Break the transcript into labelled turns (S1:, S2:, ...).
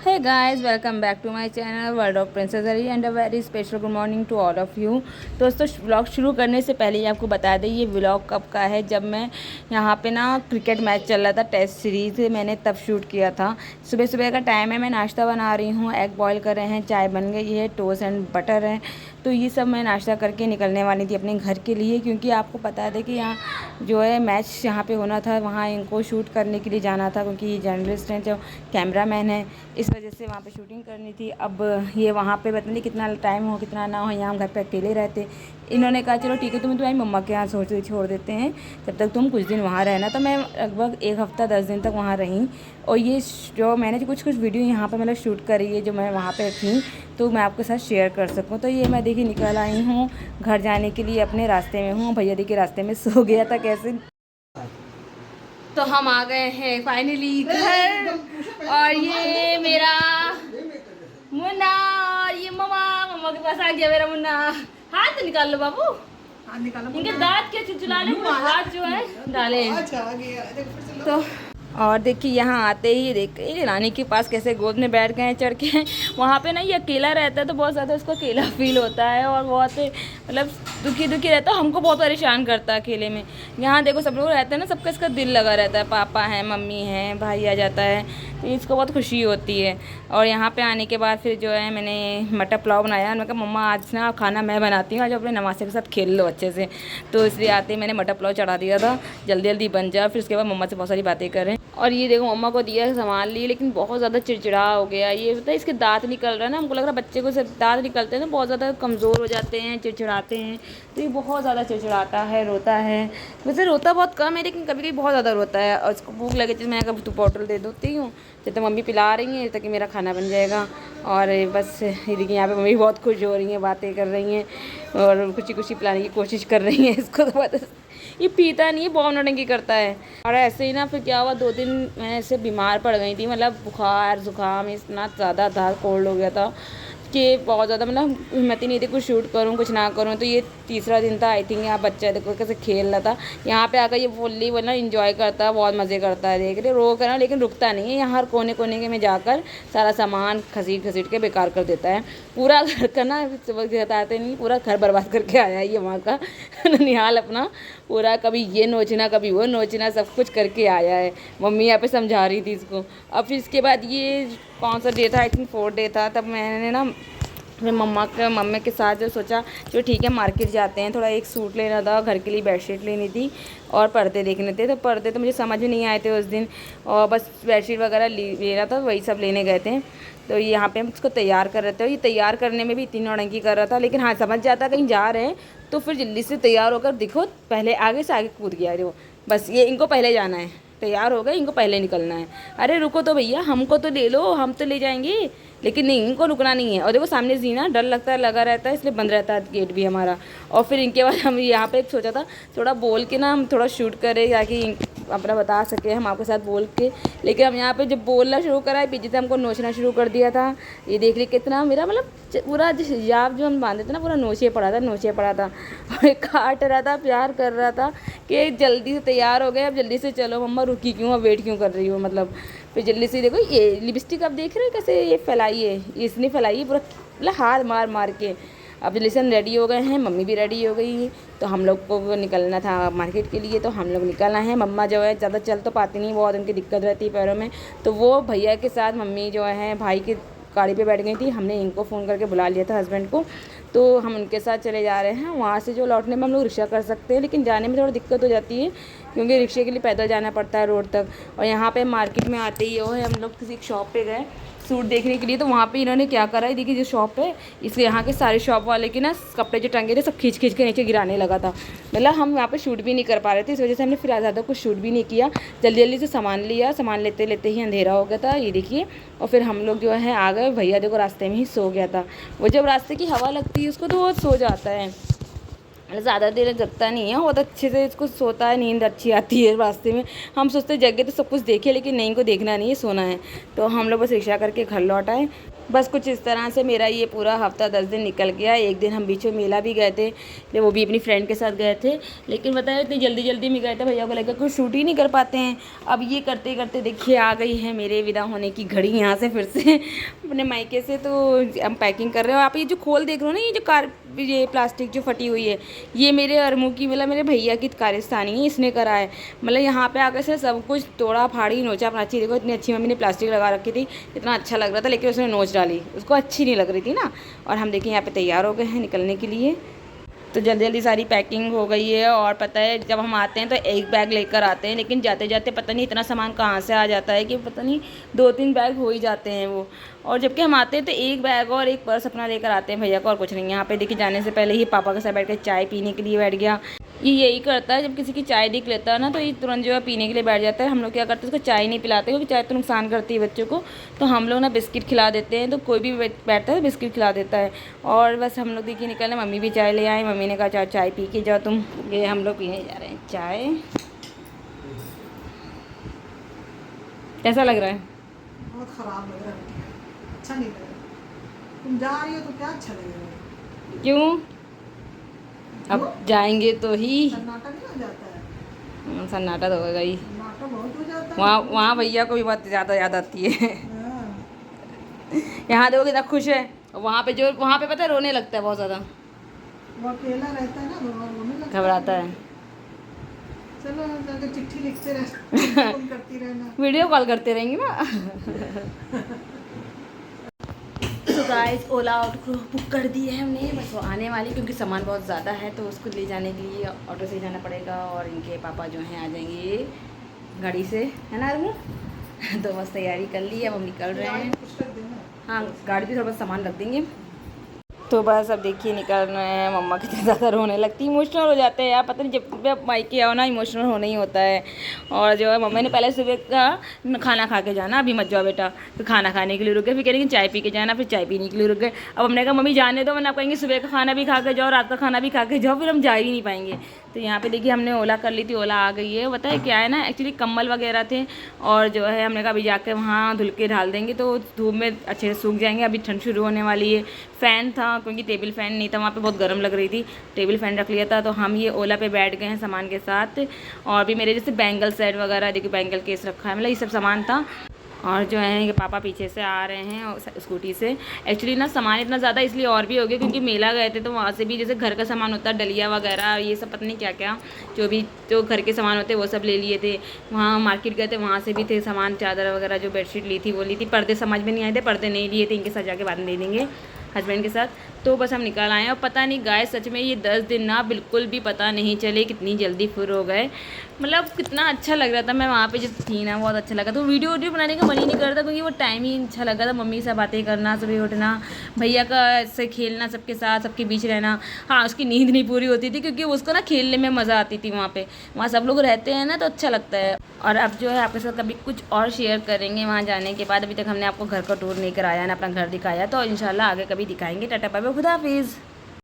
S1: Hey guys, welcome back to my channel World of Princess Hari and a very special good morning to all of you। दोस्तों vlog शुरू करने से पहले ही आपको बता दें ये व्लॉग कब का है। जब मैं यहाँ पे ना क्रिकेट मैच चल रहा था, टेस्ट सीरीज़ मैंने तब शूट किया था। सुबह सुबह का टाइम है, मैं नाश्ता बना रही हूँ, एग बॉईल कर रहे हैं, चाय बन गई है, टोस्ट एंड बटर है। तो ये सब मैं नाश्ता करके निकलने वाली थी अपने घर के लिए, क्योंकि आपको बता दें कि यहाँ जो है मैच यहाँ पे होना था, वहाँ इनको शूट करने के लिए जाना था, क्योंकि ये जर्नलिस्ट हैं, जो कैमरामैन है, इस वजह से वहाँ पे शूटिंग करनी थी। अब ये वहाँ पे पता नहीं कितना टाइम हो कितना ना हो, यहाँ हम घर पे अकेले रहते। इन्होंने कहा चलो ठीक है, तुम्हें तुम्हारी मम्मा के यहाँ छोड़ देते हैं, जब तक तुम कुछ दिन वहाँ रहना। तो मैं लगभग 1 हफ़्ता 10 दिन तक वहाँ रही। और ये जो मैंने कुछ वीडियो यहाँ पर मतलब शूट करी है, जो मैं वहाँ पर थी, तो मैं आपके साथ शेयर कर सकूँ। तो ये मैं देखिए निकल आई हूँ घर जाने के लिए, अपने रास्ते में हूँ। भैया देखिए रास्ते में सो गया था कैसे। तो हम आ गए हैं फाइनली घर, और ये मेरा मुन्ना, और ये मम्मा के पास आ गया मेरा मुन्ना। हाथ निकाल लो बाबू, हाथ निकालो, इनके दांत के चिचला ले, हाथ जो है डाले। तो और देखिए यहाँ आते ही देखिए रानी के पास कैसे गोद में बैठ गए हैं चढ़ के। वहाँ पे ना ये अकेला रहता है तो बहुत ज़्यादा उसको अकेला फील होता है, और बहुत मतलब दुखी रहता है, हमको बहुत परेशान करता है अकेले में। यहाँ देखो सब लोग रहते हैं ना, सबका इसका दिल लगा रहता है, पापा हैं, मम्मी हैं, भाई आ जाता है, तो इसको बहुत खुशी होती है। और यहाँ पे आने के बाद फिर जो है मैंने मटर पुलाव बनाया। मैंने कहा मम्मा आज ना खाना मैं बनाती हूँ, आज अपने नवासे के साथ खेल लो अच्छे से। तो इसलिए आते ही मैंने मटर पुलाव चढ़ा दिया था, जल्दी जल्दी बन जाए। फिर उसके बाद मम्मा से बहुत सारी बातें करें। और ये देखो मम्मा को दिया संभाल ली, लेकिन बहुत ज़्यादा चिड़चिड़ा हो गया। ये पता है इसके दांत निकल रहा है ना, हमको लग रहा है बच्चे को सिर्फ दांत निकलते हैं ना बहुत ज़्यादा कमज़ोर हो जाते हैं, चिड़चिड़ाते हैं। तो ये बहुत ज़्यादा चिड़चिड़ाता है, रोता है। वैसे रोता बहुत कम है, लेकिन कभी कभी बहुत ज़्यादा रोता है। और इसको भूख लगे तो मैं कभी तो बॉटल दे देती हूँ, जब तक मम्मी पिला रही हैं ताकि मेरा खाना बन जाएगा। और बस ये देखिए यहाँ पे मम्मी बहुत खुश हो रही हैं, बातें कर रही हैं, और खुशी पिलाने की कोशिश कर रही हैं इसको। तो ये पीता नहीं है, बहुत नौटंकी करता है। और ऐसे ही ना फिर क्या हुआ, 2 दिन मैं ऐसे बीमार पड़ गई थी, मतलब बुखार ज़ुकाम इतना ज़्यादा था, कोल्ड हो गया था कि बहुत ज़्यादा मतलब हिम्मत ही नहीं थी कुछ शूट करूँ कुछ ना करूँ। तो ये तीसरा दिन था आई थिंक। यहाँ बच्चा देखो कैसे खेल रहा था, यहाँ पे आकर ये फुल्ली मतलब इंजॉय करता है, बहुत मज़े करता है। देख रहे रो कर ना, लेकिन रुकता नहीं है, यहाँ हर कोने कोने के में जाकर सारा सामान घसीट के बेकार कर देता है। पूरा घर का ना बताते नहीं, पूरा घर बर्बाद करके आया है ये वहाँ का ननिहाल अपना पूरा। कभी ये नोचना कभी वो नोचना, सब कुछ करके आया है। मम्मी यहाँ पे समझा रही थी इसको। अब फिर इसके बाद ये कौन सा डे था, आई थिंक 4th डे था, तब मैंने ना फिर मम्मी के साथ जो सोचा चलो ठीक है मार्केट जाते हैं, थोड़ा एक सूट लेना था, घर के लिए बेडशीट लेनी थी, और पर्दे देखने थे। तो पर्दे तो मुझे समझ में नहीं आए थे उस दिन, और बस बेडशीट वगैरह लेना था, वही सब लेने गए थे। तो यहाँ पे हम इसको तैयार कर रहे थे, ये तैयार करने में भी इतनी नौटंकी कर रहा था, लेकिन हाँ समझ जाता कहीं जा रहे हैं तो फिर जल्दी से तैयार होकर दिखो, पहले आगे से आगे कूद गया जो, बस ये इनको पहले जाना है, तैयार हो गए, इनको पहले निकलना है। अरे रुको तो भैया, हमको तो ले लो, हम तो ले जाएंगे, लेकिन नहीं इनको रुकना नहीं है। और देखो सामने जीना डर लगता है, लगा रहता है, इसलिए बंद रहता है गेट भी हमारा। और फिर इनके बाद हम यहाँ पे सोचा था थोड़ा बोल के ना हम थोड़ा शूट करें, ताकि अपना बता सके हम आपके साथ बोल के। लेकिन हम यहाँ पे जब बोलना शुरू करा है, पीछे से हमको नोचना शुरू कर दिया था। ये देख ली कितना मेरा मतलब पूरा हिजाब जो हम बांधे थे ना, पूरा नोचे पड़ा था। और काट रहा था, प्यार कर रहा था कि जल्दी से तैयार हो गए, अब जल्दी से चलो मम्मा, रुकी क्यों, अब वेट क्यों कर रही हो मतलब। फिर जल्दी से देखो ये लिपस्टिक आप देख रहे हो कैसे ये फैलाई है, इसने फैलाई है पूरा मतलब हाथ मार के। अब जल्दी से हम रेडी हो गए हैं, मम्मी भी रेडी हो गई। तो हम लोग को निकलना था मार्केट के लिए, तो हम लोग निकलना है। मम्मा जो है ज़्यादा चल तो पाती नहीं, बहुत उनकी दिक्कत रहती है पैरों में, तो वो भैया के साथ मम्मी जो है भाई की गाड़ी पे बैठ गई थी। हमने इनको फ़ोन करके बुला लिया था हस्बैंड को, तो हम उनके साथ चले जा रहे हैं। वहाँ से जो लौटने में हम लोग रिक्शा कर सकते हैं, लेकिन जाने में थोड़ा दिक्कत हो जाती है, क्योंकि रिक्शे के लिए पैदल जाना पड़ता है रोड तक। और यहाँ पे मार्केट में आते ही वो है, हम लोग किसी शॉप पे गए सूट देखने के लिए, तो वहाँ पे इन्होंने क्या करा है, देखिए जो शॉप है, इसलिए यहाँ के सारे शॉप वाले के ना कपड़े जो टंगे थे सब खींच के नीचे गिराने लगा था। मतलब हम यहाँ पे शूट भी नहीं कर पा रहे थे, इस वजह से हमने फिर ज़्यादा कुछ शूट भी नहीं किया। जल्दी से सामान लिया, सामान लेते लेते ही अंधेरा हो गया था, ये देखिए। और फिर हम लोग जो है आ गए। भैया देखो रास्ते में ही सो गया था। वो जब रास्ते की हवा लगती है उसको तो वो सो जाता है, ज़्यादा देर जगता नहीं है, बहुत अच्छे से इसको सोता है, नींद अच्छी आती है रास्ते में। हम सोचते जगह तो सब कुछ देखे, लेकिन नहीं, को देखना नहीं है, सोना है। तो हम लोग बस रिक्शा करके घर लौट आए। बस कुछ इस तरह से मेरा ये पूरा हफ्ता 10 दिन निकल गया। एक दिन हम बीच में मेला भी गए थे, वो भी अपनी फ्रेंड के साथ गए थे, लेकिन बताया इतनी जल्दी जल्दी में गए थे, भैया को लेकर कुछ शूट ही नहीं कर पाते हैं। अब ये करते करते देखिए आ गई है मेरे विदा होने की घड़ी यहाँ से फिर से अपने मायके से। तो हम पैकिंग कर रहे हो। आप ये जो खोल देख रहे हो ना, ये जो ये प्लास्टिक जो फटी हुई है, ये मेरे अरमू की मतलब मेरे भैया की कारस्तानी है, इसने करा है। मतलब यहाँ पे आकर से सब कुछ तोड़ा फाड़ी नोचा अपना। अच्छी देखो, इतनी अच्छी मम्मी ने प्लास्टिक लगा रखी थी, इतना अच्छा लग रहा था, लेकिन उसने नोच डाली, उसको अच्छी नहीं लग रही थी ना। और हम देखिए यहाँ पे तैयार हो गए हैं निकलने के लिए। तो जल्दी जल्दी सारी पैकिंग हो गई है। और पता है जब हम आते हैं तो एक बैग लेकर आते हैं, लेकिन जाते जाते पता नहीं इतना सामान कहाँ से आ जाता है कि पता नहीं 2-3 बैग हो ही जाते हैं वो। और जबकि हम आते हैं तो एक बैग और एक पर्स अपना लेकर आते हैं भैया को, और कुछ नहीं। यहाँ पे देखिए जाने से पहले ही पापा के साथ बैठ कर चाय पीने के लिए बैठ गया। ये यही करता है, जब किसी की चाय दिख लेता है ना तो ये तुरंत जो है पीने के लिए बैठ जाता है। हम लोग क्या करते हैं, उसको चाय नहीं पिलाते क्योंकि चाय तो नुकसान करती है बच्चों को। तो हम लोग ना बिस्किट खिला देते हैं, तो कोई भी बैठता है बिस्किट खिला देता है। और बस हम लोग देखिए निकलने, मम्मी भी चाय ले आए। मम्मी ने कहा चाय पी के जाओ तुम। ये हम लोग पीने जा रहे हैं चाय। कैसा लग रहा है?
S2: बहुत खराब लग रहा है, अच्छा नहीं लग रहा। तुम जा रही हो तो क्या अच्छा लगेगा?
S1: क्यों? अब जाएंगे तो ही
S2: सन्नाटा नहीं हो जाता है?
S1: सन्नाटा तो होगा ही।
S2: सन्नाटा बहुत हो जाता है।
S1: वहाँ भैया को भी बहुत ज़्यादा याद आती है।
S2: हाँ।
S1: यहाँ देखो कितना खुश है, वहाँ पे पता है रोने लगता है बहुत ज़्यादा,
S2: वो अकेला रहता है ना, रोने लगता है,
S1: घबराता है।
S2: चलो जाकर चिट्ठी लिखते रह, फोन करती रहना,
S1: वीडियो कॉल करते रहेंगे ना। तो गाइस ओला ऑटो बुक कर दी है हमने, बस वो आने वाली, क्योंकि सामान बहुत ज़्यादा है तो उसको ले जाने के लिए ऑटो से जाना पड़ेगा। और इनके पापा जो हैं आ जाएंगे गाड़ी से, है ना अरमू? तो बस तैयारी कर ली, अब हम निकल रहे हैं। हाँ, गाड़ी भी थोड़ा बहुत सामान रख देंगे। तो बस अब देखिए निकल रहे हैं। मम्मा कितनी ज़्यादा रोने लगती, इमोशनल हो जाते हैं यार, पता नहीं जब भी मायके आओ ना इमोशनल होना ही होता है। और जो है मम्मा ने पहले सुबह का खाना खा के जाना, अभी मत जाओ बेटा। फिर खाना खाने के लिए रुक गए, फिर कह रही चाय पी के जाना, फिर चाय पीने के लिए रुक गए। अब हमने कहा मम्मी जाने दो, वरना आप कहेंगे सुबह का खाना भी खा के जाओ, रात का खाना भी खा के जाओ, फिर हम जा ही नहीं पाएंगे। तो यहाँ पे देखिए हमने ओला कर ली थी, ओला आ गई है। बताए क्या है ना, एक्चुअली कम्बल वगैरह थे, और जो है हमने कहा अभी जाकर वहाँ धुल के डाल देंगे तो धूप में अच्छे से सूख जाएंगे। अभी ठंड शुरू होने वाली है। फ़ैन था क्योंकि टेबल फ़ैन नहीं था वहाँ पे, बहुत गर्म लग रही थी, टेबल फ़ैन रख लिया था। तो हम ये ओला पे बैठ गए हैं सामान के साथ। और भी मेरे जैसे बैंगल सेट वगैरह, देखिए बैंगल केस रखा है, मतलब ये सब सामान था। और जो है कि पापा पीछे से आ रहे हैं स्कूटी से। एक्चुअली ना सामान इतना ज़्यादा इसलिए और भी हो गया क्योंकि मेला गए थे, तो वहाँ से भी जैसे घर का सामान होता है, डलिया वगैरह ये सब पता नहीं क्या क्या जो घर के सामान होते हैं वो सब ले लिए थे। वहाँ मार्केट गए थे, वहाँ से भी थे सामान, चादर वगैरह जो बेडशीट ली थी वो ली थी। पर्दे समझ में नहीं आए थे, पर्दे नहीं लिए थे, इनके साथ जाके बाद में ले लेंगे हस्बैंड के साथ। तो बस हम निकल आए। और पता नहीं गाय सच में ये 10 दिन ना बिल्कुल भी पता नहीं चले कितनी जल्दी फिर हो गए। मतलब कितना अच्छा लग रहा था, मैं वहाँ पे जो थी ना बहुत अच्छा लगा। तो वीडियो बनाने का मन ही नहीं कर रहा था क्योंकि वो टाइम ही अच्छा लगा था। मम्मी से बातें करना, सुबह उठना, भैया का से खेलना, सबके साथ सबके बीच रहना। हाँ, उसकी नींद नहीं पूरी होती थी क्योंकि उसको ना खेलने में मज़ा आती थी। वहाँ सब लोग रहते हैं ना तो अच्छा लगता है। और अब जो है आपके साथ कभी कुछ और शेयर करेंगे वहाँ जाने के बाद। अभी तक हमने आपको घर का टूर नहीं कराया ना, अपना घर दिखाया, तो इंशाल्लाह आगे कभी दिखाएंगे। टाटा बाय बाय, खुदा हाफिज़।